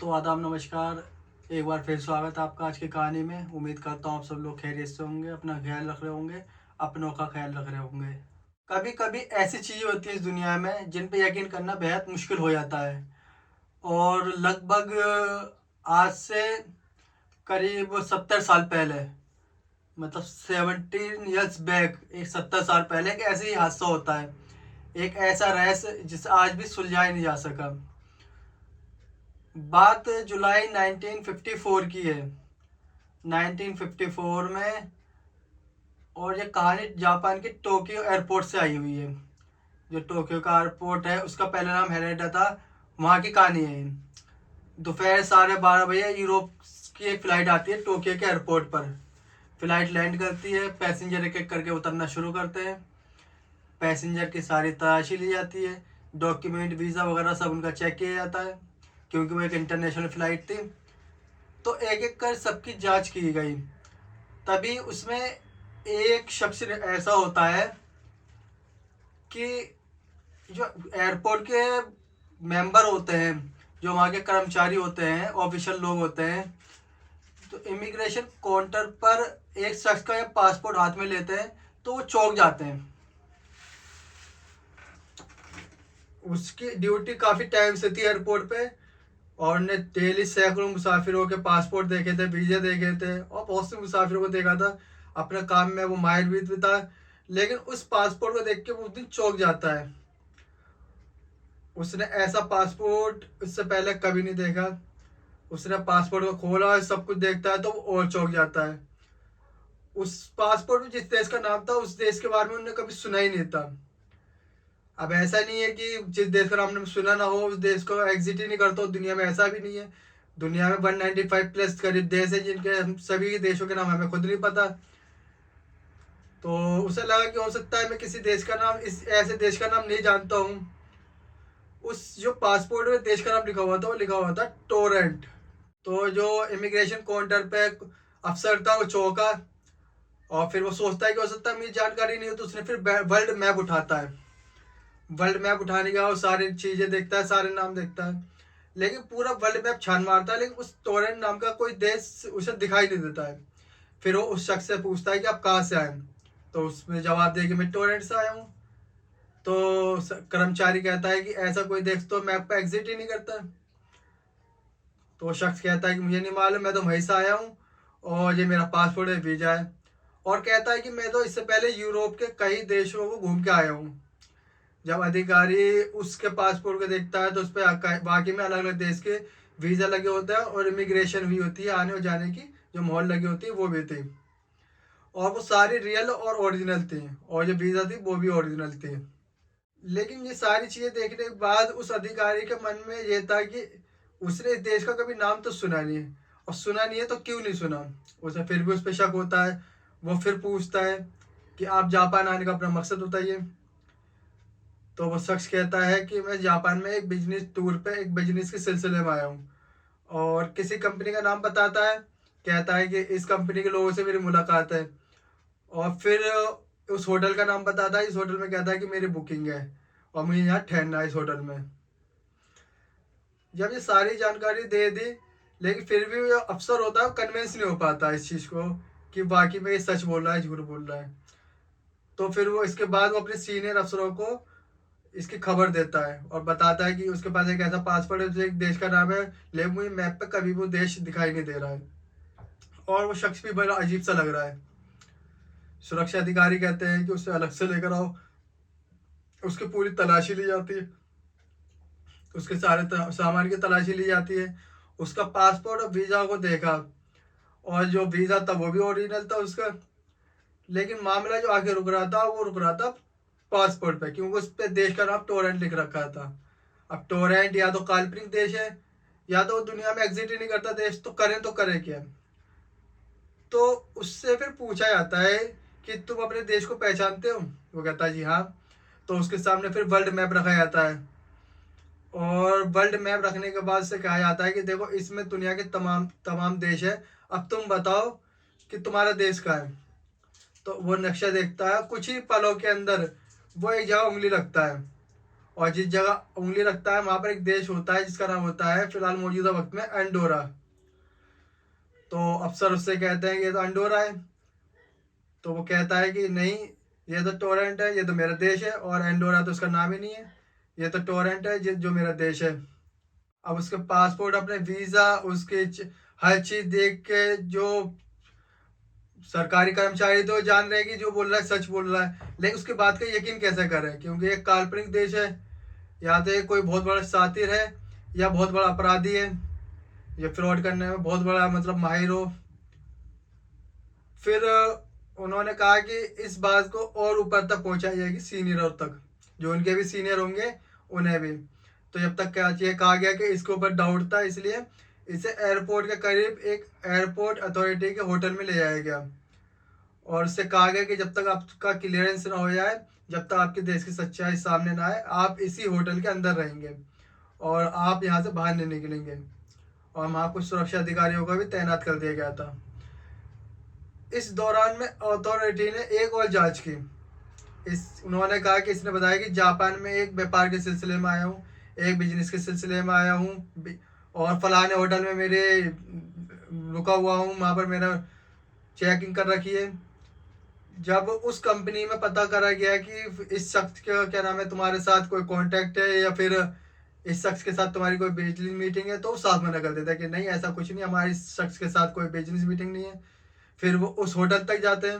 तो आदाब नमस्कार। एक बार फिर स्वागत है आपका आज की कहानी में। उम्मीद करता हूँ आप सब लोग खैरियत से होंगे, अपना ख्याल रख रहे होंगे, अपनों का ख्याल रख रहे होंगे। कभी कभी ऐसी चीज़ें होती हैं इस दुनिया में जिन पे यकीन करना बेहद मुश्किल हो जाता है। और लगभग आज से करीब 70 साल पहले, मतलब 17 ईयर्स बैक, एक 70 साल पहले एक ऐसे ही हादसा होता है। एक ऐसा रहस्य जिसे आज भी सुलझाया नहीं जा सका। बात जुलाई 1954 की है। 1954 में, और ये कहानी जापान के टोक्यो एयरपोर्ट से आई हुई है। जो टोक्यो का एयरपोर्ट है उसका पहला नाम हेरेडा था। वहाँ की कहानी है। दोपहर 12:30 बजे यूरोप की एक फ़्लाइट आती है टोक्यो के एयरपोर्ट पर। फ़्लाइट लैंड करती है, पैसेंजर एक एक करके उतरना शुरू करते हैं। पैसेंजर की सारी तलाशी ली जाती है, डॉक्यूमेंट वीज़ा वगैरह सब उनका चेक किया जाता है, क्योंकि वो एक इंटरनेशनल फ़्लाइट थी। तो एक एक कर सबकी जांच की गई। तभी उसमें एक शख्स ऐसा होता है कि जो एयरपोर्ट के मेंबर होते हैं, जो वहाँ के कर्मचारी होते हैं, ऑफिशियल लोग होते हैं, तो इमिग्रेशन काउंटर पर एक शख्स का जब पासपोर्ट हाथ में लेते हैं तो वो चौंक जाते हैं। उसकी ड्यूटी काफ़ी टाइम से थी एयरपोर्ट पे, और ने डेली सैकड़ों मुसाफिरों के पासपोर्ट देखे थे, वीज़े देखे थे, और बहुत से मुसाफिरों को देखा था। अपने काम में वो माहिर भी था। लेकिन उस पासपोर्ट को देख के वो उस दिन चौंक जाता है। उसने ऐसा पासपोर्ट इससे पहले कभी नहीं देखा। उसने पासपोर्ट को खोला, सब कुछ देखता है तो वो और चौंक जाता है। उस पासपोर्ट में जिस देश का नाम था उस देश के बारे में उन्होंने कभी सुना ही नहीं था। अब ऐसा नहीं है कि जिस देश का नाम हमने सुना ना हो उस देश को एग्जिट ही नहीं करता हो। दुनिया में ऐसा भी नहीं है। दुनिया में 195 प्लस करीब देश है जिनके हम सभी देशों के नाम हमें खुद नहीं पता। तो उसे लगा कि हो सकता है मैं किसी देश का नाम, इस ऐसे देश का नाम नहीं जानता हूँ। उस जो पासपोर्ट में देश का नाम लिखा हुआ था वो लिखा हुआ था टोरेंट। तो जो इमिग्रेशन काउंटर पे अफसर था वो चौंका, और फिर वो सोचता है कि हो सकता है मुझे जानकारी नहीं हो, तो उसने फिर वर्ल्ड मैप उठाता है। वर्ल्ड मैप उठाने के बाद वो सारी चीज़ें देखता है, सारे नाम देखता है, लेकिन पूरा वर्ल्ड मैप छान मारता है, लेकिन उस टोरेंट नाम का कोई देश उसे दिखाई नहीं देता है। फिर वो उस शख्स से पूछता है कि आप कहाँ से आए। तो उसमें जवाब दे कि मैं टोरेंट से आया हूँ। तो कर्मचारी कहता है कि ऐसा कोई देश तो मैप पे एग्जिट ही नहीं करता। तो वो शख्स कहता है कि मुझे नहीं मालूम, मैं तो वहीं से आया हूँ, और ये मेरा पासपोर्ट है, वीजा है। और कहता है कि मैं तो इससे पहले यूरोप के कई देशों को घूम के आया हूँ। जब अधिकारी उसके पासपोर्ट को देखता है तो उस पर बाकी में अलग अलग देश के वीज़ा लगे होते हैं, और इमिग्रेशन भी होती है, आने और जाने की जो मोहर लगी होती है वो भी थी। और वो सारी रियल और ओरिजिनल थी, और जो वीज़ा थी वो भी ओरिजिनल थी। लेकिन ये सारी चीज़ें देखने के बाद उस अधिकारी के मन में ये था कि उसने इस देश का कभी नाम तो सुना नहीं है, और सुना नहीं है तो क्यों नहीं सुना। उसे फिर भी उस पर शक होता है। वो फिर पूछता है कि आप जापान आने का अपना मकसद बताइए। तो वो शख्स कहता है कि मैं जापान में एक बिजनेस टूर पे, एक बिजनेस के सिलसिले में आया हूँ, और किसी कंपनी का नाम बताता है। कहता है कि इस कंपनी के लोगों से मेरी मुलाकात है, और फिर उस होटल का नाम बताता है। इस होटल में कहता है कि मेरी बुकिंग है और मुझे यहाँ ठहरना है इस होटल में। जब ये सारी जानकारी दे दी, लेकिन फिर भी जो अफसर होता है वो कन्विंस नहीं हो पाता इस चीज़ को कि बाकी में ये सच बोल रहा है झूठ बोल रहा है। तो फिर वो इसके बाद वो अपने सीनियर अफसरों को इसकी खबर देता है और बताता है कि उसके पास एक ऐसा पासपोर्ट है जो एक देश का नाम है, लेकिन मुझे मैप पे कभी वो देश दिखाई नहीं दे रहा है। और वो शख्स भी बड़ा अजीब सा लग रहा है। सुरक्षा अधिकारी कहते हैं कि उसे अलग से लेकर आओ। उसकी पूरी तलाशी ली जाती है, उसके सारे सामान की तलाशी ली जाती है। उसका पासपोर्ट और वीज़ा को देखा, और जो वीज़ा था वो भी ओरिजिनल था उसका। लेकिन मामला जो आगे रुक रहा था वो रुक रहा था पासपोर्ट पे, क्योंकि उस पे देश का नाम टोरेंट लिख रखा था। अब टोरेंट या तो काल्पनिक देश है, या तो वो दुनिया में एग्जिट ही नहीं करता देश, तो करें क्या। तो उससे फिर पूछा जाता है कि तुम अपने देश को पहचानते हो। वो कहता है जी हाँ। तो उसके सामने फिर वर्ल्ड मैप रखा जाता है, और वर्ल्ड मैप रखने के बाद से कहा जाता है कि देखो इसमें दुनिया के तमाम तमाम देश है, अब तुम बताओ कि तुम्हारा देश कहाँ है। तो वो नक्शा देखता है, कुछ ही पलों के अंदर वो एक जगह उंगली रखता है, और जिस जगह उंगली रखता है वहां पर एक देश होता है जिसका नाम होता है फिलहाल मौजूदा वक्त में अंडोरा। तो अफसर उससे कहते हैं कि ये तो अंडोरा है। तो वो कहता है कि नहीं, ये तो टोरेंट है, ये तो मेरा देश है, और एंडोरा तो उसका नाम ही नहीं है, ये तो टोरेंट है जो मेरा देश है। अब उसके पासपोर्ट, अपने वीजा, उसके हर चीज देख के जो सरकारी कर्मचारी तो जान रहे हैं कि जो बोल रहा है सच बोल रहा है, लेकिन उसकी बात का यकीन कैसे करें, क्योंकि एक काल्पनिक देश है। या तो ये कोई बहुत बड़ा सातिर है, या बहुत बड़ा अपराधी है, या फ्रॉड करने में बहुत बड़ा मतलब माहिर हो। फिर उन्होंने कहा कि इस बात को और ऊपर तक पहुंचाई जाएगी, सीनियरों तक, जो उनके भी सीनियर होंगे उन्हें भी। तो जब तक क्या ये कहा गया कि इसके ऊपर डाउट था, इसलिए इसे एयरपोर्ट के करीब एक एयरपोर्ट अथॉरिटी के होटल में ले जाया गया, और उससे कहा गया कि जब तक आपका क्लियरेंस ना हो जाए, जब तक आपके देश की सच्चाई सामने ना आए, आप इसी होटल के अंदर रहेंगे और आप यहाँ से बाहर नहीं निकलेंगे। और वहाँ कुछ सुरक्षा अधिकारियों को भी तैनात कर दिया गया था। इस दौरान में अथॉरिटी ने एक और जांच की। उन्होंने कहा कि इसने बताया कि जापान में एक व्यापार के सिलसिले में आया हूँ, एक बिजनेस के सिलसिले में आया हूँ, और फलाने होटल में मेरे रुका हुआ हूँ, वहाँ पर मेरा चेकिंग कर रखी है। जब उस कंपनी में पता करा गया कि इस शख्स का क्या नाम है, तुम्हारे साथ कोई कांटेक्ट है या फिर इस शख्स के साथ तुम्हारी कोई बिजनेस मीटिंग है, तो साफ मना कर देता है कि नहीं, ऐसा कुछ नहीं, हमारे इस शख्स के साथ कोई बिजनेस मीटिंग नहीं है। फिर वो उस होटल तक जाते हैं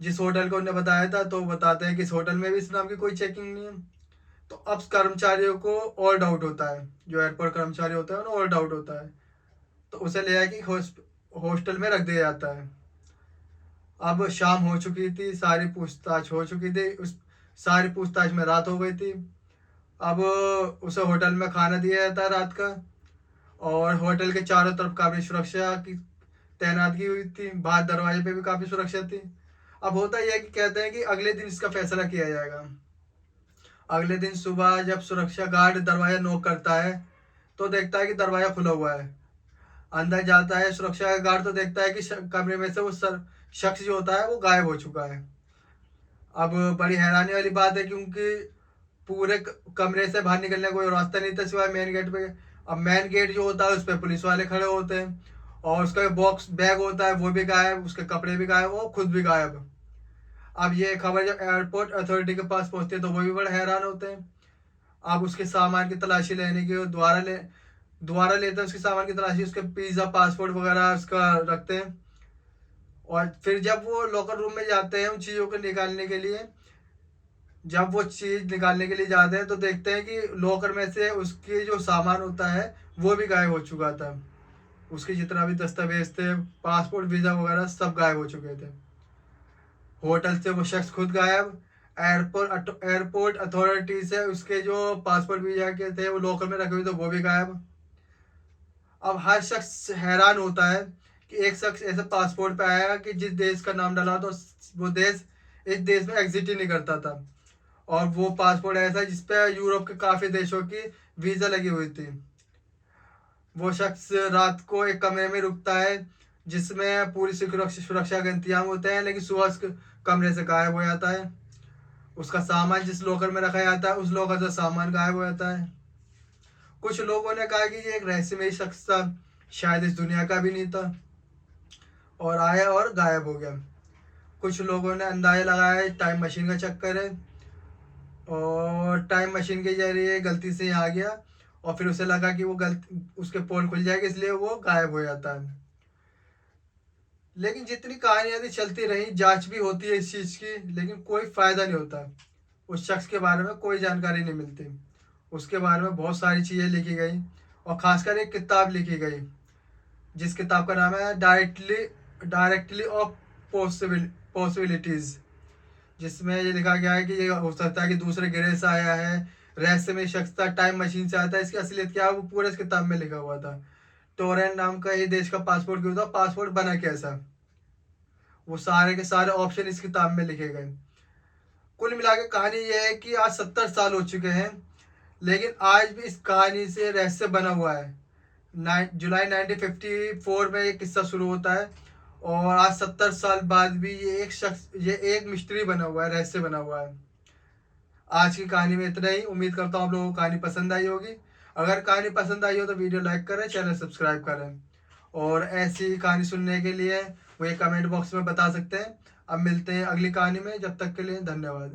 जिस होटल को उन्होंने बताया था, तो वो बताते हैं कि इस होटल में भी इस नाम की कोई चेकिंग नहीं है। तो अब कर्मचारियों को और डाउट होता है, जो एयरपोर्ट कर्मचारी होता है उन्हें और डाउट होता है, तो उसे ले आके हॉस्टल में रख दिया जाता है। अब शाम हो चुकी थी, सारी पूछताछ हो चुकी थी, उस सारी पूछताछ में रात हो गई थी। अब उसे होटल में खाना दिया जाता है रात का, और होटल के चारों तरफ काफी सुरक्षा की तैनातगी हुई थी, बाहर दरवाजे पे भी काफी सुरक्षा थी। अब होता यह है कि कहते हैं कि अगले दिन इसका फैसला किया जाएगा। अगले दिन सुबह जब सुरक्षा गार्ड दरवाजा नॉक करता है, तो देखता है कि दरवाजा खुला हुआ है। अंदर जाता है सुरक्षा गार्ड, तो देखता है कि कमरे में से वो शख्स जो होता है वो गायब हो चुका है। अब बड़ी हैरानी वाली बात है, क्योंकि पूरे कमरे से बाहर निकलने का कोई रास्ता नहीं था सिवाय मेन गेट पे। अब मेन गेट जो होता है उस पर पुलिस वाले खड़े होते हैं, और उसका बॉक्स बैग होता है वो भी गायब, उसके कपड़े भी गायब, वो खुद भी गायब। अब ये खबर जब एयरपोर्ट अथॉरिटी के पास पहुंचती है, तो वो भी बड़े हैरान होते हैं। अब उसके सामान की तलाशी लेने की दोबारा लेते हैं उसके सामान की तलाशी, उसके पिज्जा, पासपोर्ट वगैरह उसका रखते हैं। और फिर जब वो लॉकर रूम में जाते हैं उन चीज़ों को निकालने के लिए, जब वो चीज़ निकालने के लिए जाते हैं, तो देखते हैं कि लॉकर में से उसके जो सामान होता है वो भी गायब हो चुका था। उसके जितना भी दस्तावेज थे, पासपोर्ट, वीज़ा वगैरह सब गायब हो चुके थे। होटल से वो शख्स खुद गायब, एयरपोर्ट अथॉरिटी से उसके जो पासपोर्ट, वीजा के थे वो लॉकर में रखे हुए थे, वो भी गायब। अब हर शख्स हैरान होता है कि एक शख्स ऐसे पासपोर्ट पे आया कि जिस देश का नाम डाला तो वो देश इस देश में एग्जिट ही नहीं करता था, और वो पासपोर्ट ऐसा है जिसपे यूरोप के काफी देशों की वीजा लगी हुई थी। वो शख्स रात को एक कमरे में रुकता है जिसमें पूरी सुरक्षा के इंतजाम होते हैं, लेकिन सुबह उस कमरे से गायब हो जाता है। उसका सामान जिस लॉकर में रखा जाता है उस लॉकर से सामान गायब हो जाता है। कुछ लोगों ने कहा कि ये एक रहस्यमय शख्स था, शायद इस दुनिया का भी नहीं था, और आया और गायब हो गया। कुछ लोगों ने अंदाजा लगाया टाइम मशीन का चक्कर है, और टाइम मशीन के जरिए गलती से यहाँ आ गया, और फिर उसे लगा कि वो गलती उसके पोल खुल जाएगा, इसलिए वो गायब हो जाता है। लेकिन जितनी कहानियां थी चलती रही, जांच भी होती है इस चीज़ की, लेकिन कोई फायदा नहीं होता। उस शख्स के बारे में कोई जानकारी नहीं मिलती। उसके बारे में बहुत सारी चीज़ें लिखी गई, और खासकर एक किताब लिखी गई जिस किताब का नाम है डायरेक्टली ऑफ पॉसिबिलिटीज, जिसमें ये लिखा गया है कि ये हो सकता है कि दूसरे ग्रह से आया है, रहस्यमय शख्स था, टाइम मशीन से आता है। इसकी असलियत क्या है वो पूरे इस किताब में लिखा हुआ था। टोरेंट नाम का ये देश का पासपोर्ट क्यों था, पासपोर्ट बना कैसा, वो सारे के सारे ऑप्शन इस किताब में लिखे गए। कुल मिला के कहानी ये है कि आज 70 साल हो चुके हैं, लेकिन आज भी इस कहानी से रहस्य बना हुआ है। जुलाई 1954 में ये किस्सा शुरू होता है, और आज 70 साल बाद भी ये एक मिस्ट्री बना हुआ है, रहस्य बना हुआ है। आज की कहानी में इतना ही। उम्मीद करता हूँ आप लोगों को कहानी पसंद आई होगी। अगर कहानी पसंद आई हो तो वीडियो लाइक करें, चैनल सब्सक्राइब करें, और ऐसी कहानी सुनने के लिए वो ये कमेंट बॉक्स में बता सकते हैं। अब मिलते हैं अगली कहानी में, जब तक के लिए धन्यवाद।